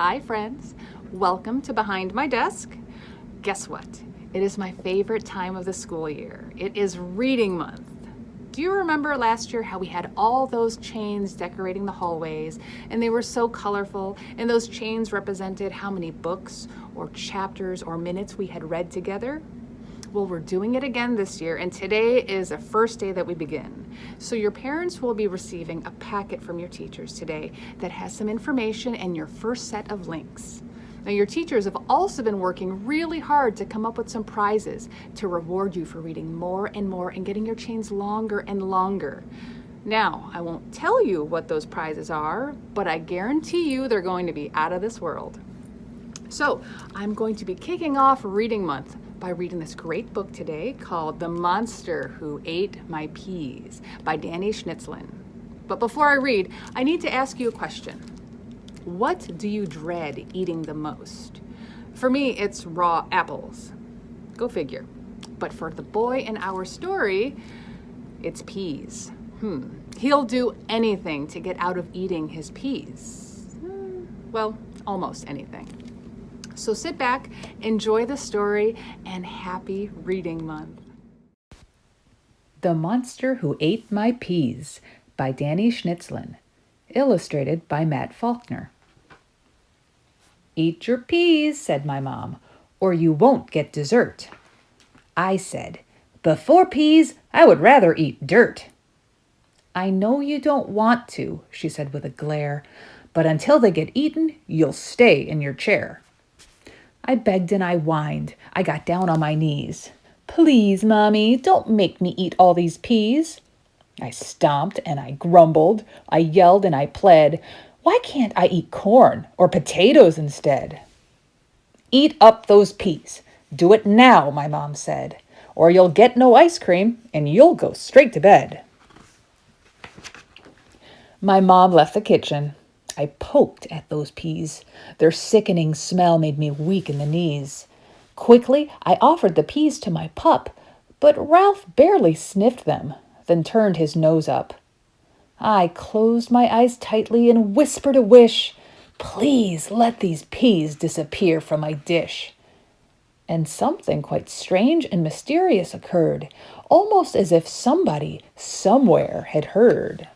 Hi, friends. Welcome to Behind My Desk. Guess what? It is my favorite time of the school year. It is reading month. Do you remember last year how we had all those chains decorating the hallways and they were so colorful, and those chains represented how many books or chapters or minutes we had read together? Well, we're doing it again this year, and today is the first day that we begin. So your parents will be receiving a packet from your teachers today that has some information and your first set of links. Now, your teachers have also been working really hard to come up with some prizes to reward you for reading more and more and getting your chains longer and longer. Now, I won't tell you what those prizes are, but I guarantee you they're going to be out of this world. So, I'm going to be kicking off Reading Month by reading this great book today called The Monster Who Ate My Peas by Danny Schnitzlin. But before I read, I need to ask you a question. What do you dread eating the most? For me, it's raw apples. Go figure. But for the boy in our story, it's peas. He'll do anything to get out of eating his peas. Well, almost anything. So sit back, enjoy the story, and happy reading month. The Monster Who Ate My Peas by Danny Schnitzlin, illustrated by Matt Faulkner. "Eat your peas," said my mom, "or you won't get dessert." I said, "Before peas, I would rather eat dirt." "I know you don't want to," she said with a glare, "but until they get eaten, you'll stay in your chair." I begged and I whined. I got down on my knees. "Please, Mommy, don't make me eat all these peas." I stomped and I grumbled. I yelled and I pled. Why can't I eat corn or potatoes instead? "Eat up those peas. Do it now," my mom said, "or you'll get no ice cream and you'll go straight to bed." My mom left the kitchen. I poked at those peas. Their sickening smell made me weak in the knees. Quickly, I offered the peas to my pup, but Ralph barely sniffed them, then turned his nose up. I closed my eyes tightly and whispered a wish. Please let these peas disappear from my dish. And something quite strange and mysterious occurred, almost as if somebody, somewhere, had heard.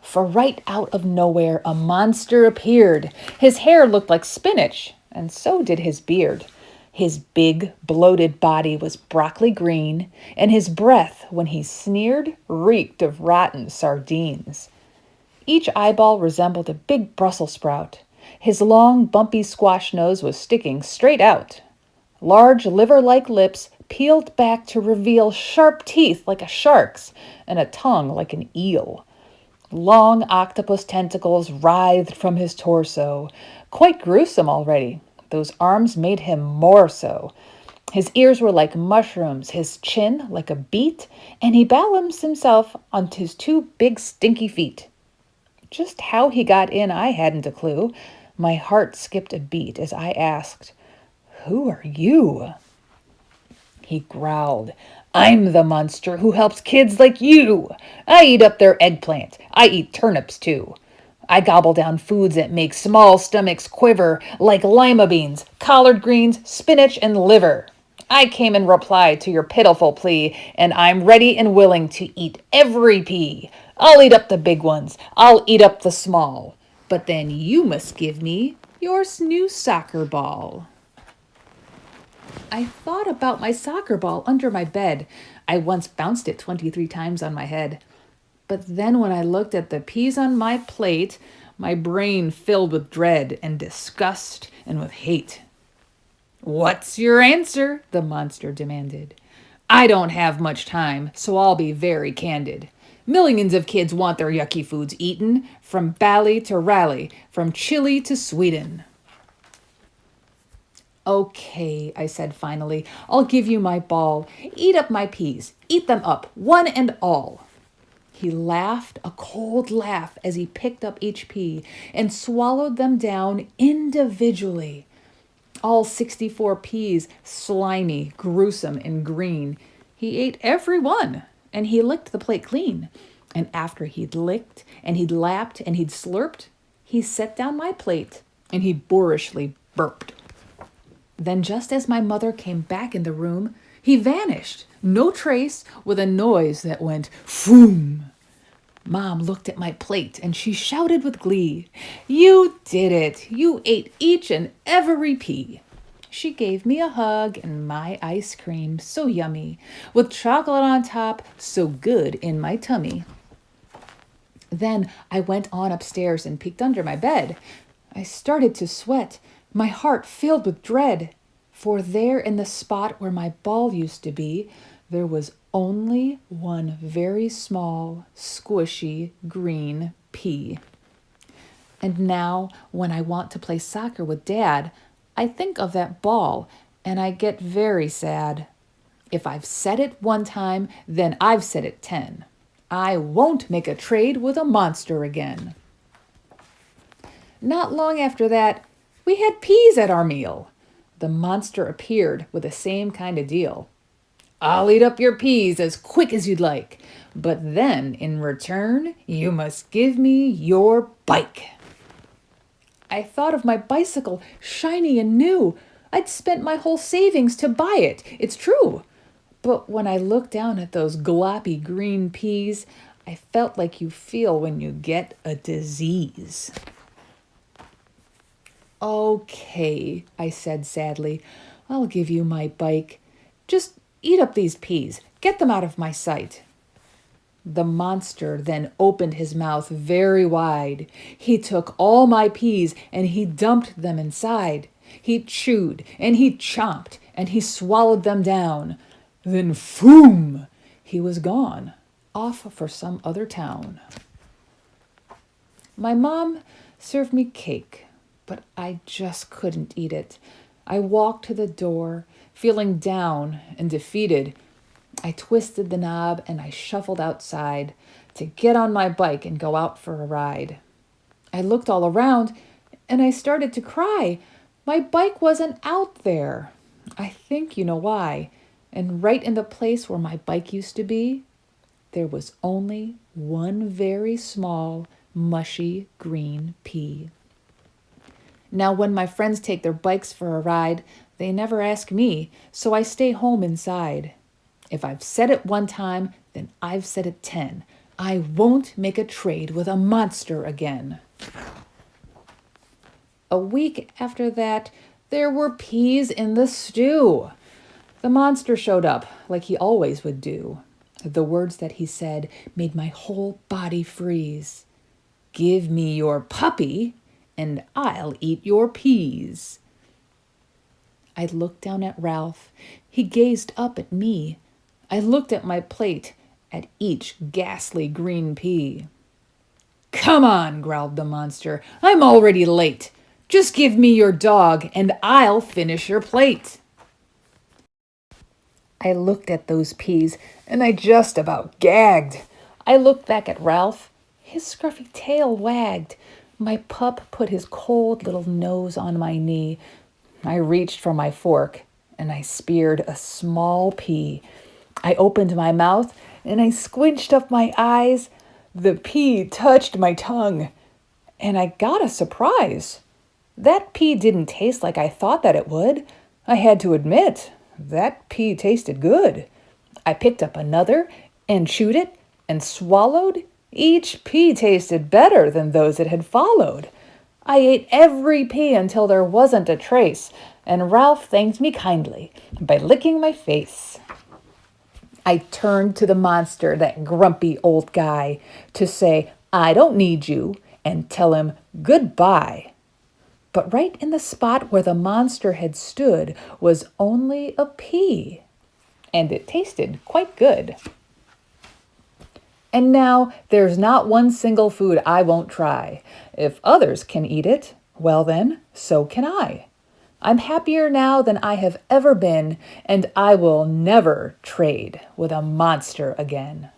For right out of nowhere, a monster appeared. His hair looked like spinach, and so did his beard. His big, bloated body was broccoli green, and his breath, when he sneered, reeked of rotten sardines. Each eyeball resembled a big Brussels sprout. His long, bumpy squash nose was sticking straight out. Large, liver-like lips peeled back to reveal sharp teeth like a shark's, and a tongue like an eel. Long octopus tentacles writhed from his torso. Quite gruesome already. Those arms made him more so. His ears were like mushrooms, his chin like a beet, and he balanced himself on his two big stinky feet. Just how he got in, I hadn't a clue. My heart skipped a beat as I asked, "Who are you?" He growled, "I'm the monster who helps kids like you. I eat up their eggplant. I eat turnips too. I gobble down foods that make small stomachs quiver, like lima beans, collard greens, spinach, and liver. I came in reply to your pitiful plea, and I'm ready and willing to eat every pea. I'll eat up the big ones. I'll eat up the small. But then you must give me your new soccer ball." I thought about my soccer ball under my bed. I once bounced it 23 times on my head. But then when I looked at the peas on my plate, my brain filled with dread and disgust and with hate. "What's your answer?" the monster demanded. "I don't have much time, so I'll be very candid. Millions of kids want their yucky foods eaten, from Bali to Raleigh, from Chile to Sweden." "Okay," I said finally, "I'll give you my ball. Eat up my peas. Eat them up, one and all." He laughed a cold laugh as he picked up each pea and swallowed them down individually. All 64 peas, slimy, gruesome, and green. He ate every one, and he licked the plate clean. And after he'd licked, and he'd lapped, and he'd slurped, he set down my plate and he boorishly burped. Then, just as my mother came back in the room, he vanished, no trace, with a noise that went phoom. Mom looked at my plate and she shouted with glee, "You did it! You ate each and every pea!" She gave me a hug and my ice cream, so yummy, with chocolate on top, so good in my tummy. Then I went on upstairs and peeked under my bed. I started to sweat, my heart filled with dread, for there in the spot where my ball used to be, there was only one very small, squishy, green pea. And now, when I want to play soccer with Dad, I think of that ball and I get very sad. If I've said it one time, then I've said it 10. I won't make a trade with a monster again. Not long after that, we had peas at our meal. The monster appeared with the same kind of deal. "I'll eat up your peas as quick as you'd like, but then, in return, you must give me your bike." I thought of my bicycle, shiny and new. I'd spent my whole savings to buy it, it's true. But when I looked down at those gloppy green peas, I felt like you feel when you get a disease. "Okay," I said sadly, "I'll give you my bike. Just eat up these peas. Get them out of my sight." The monster then opened his mouth very wide. He took all my peas and he dumped them inside. He chewed and he chomped and he swallowed them down. Then, phoom, he was gone, off for some other town. My mom served me cake, but I just couldn't eat it. I walked to the door, feeling down and defeated. I twisted the knob and I shuffled outside to get on my bike and go out for a ride. I looked all around and I started to cry. My bike wasn't out there. I think you know why. And right in the place where my bike used to be, there was only one very small, mushy green pea. Now, when my friends take their bikes for a ride, they never ask me, so I stay home inside. If I've said it one time, then I've said it 10. I won't make a trade with a monster again. A week after that, there were peas in the stew. The monster showed up, like he always would do. The words that he said made my whole body freeze. "Give me your puppy, and I'll eat your peas." I looked down at Ralph. He gazed up at me. I looked at my plate, at each ghastly green pea. "Come on," growled the monster. "I'm already late. Just give me your dog, and I'll finish your plate." I looked at those peas, and I just about gagged. I looked back at Ralph. His scruffy tail wagged. My pup put his cold little nose on my knee. I reached for my fork, and I speared a small pea. I opened my mouth, and I squinched up my eyes. The pea touched my tongue, and I got a surprise. That pea didn't taste like I thought that it would. I had to admit, that pea tasted good. I picked up another and chewed it and swallowed. Each pea tasted better than those that had followed. I ate every pea until there wasn't a trace, and Ralph thanked me kindly by licking my face. I turned to the monster, that grumpy old guy, to say, "I don't need you," and tell him goodbye. But right in the spot where the monster had stood was only a pea, and it tasted quite good. And now there's not one single food I won't try. If others can eat it, well then, so can I. I'm happier now than I have ever been, and I will never trade with a monster again.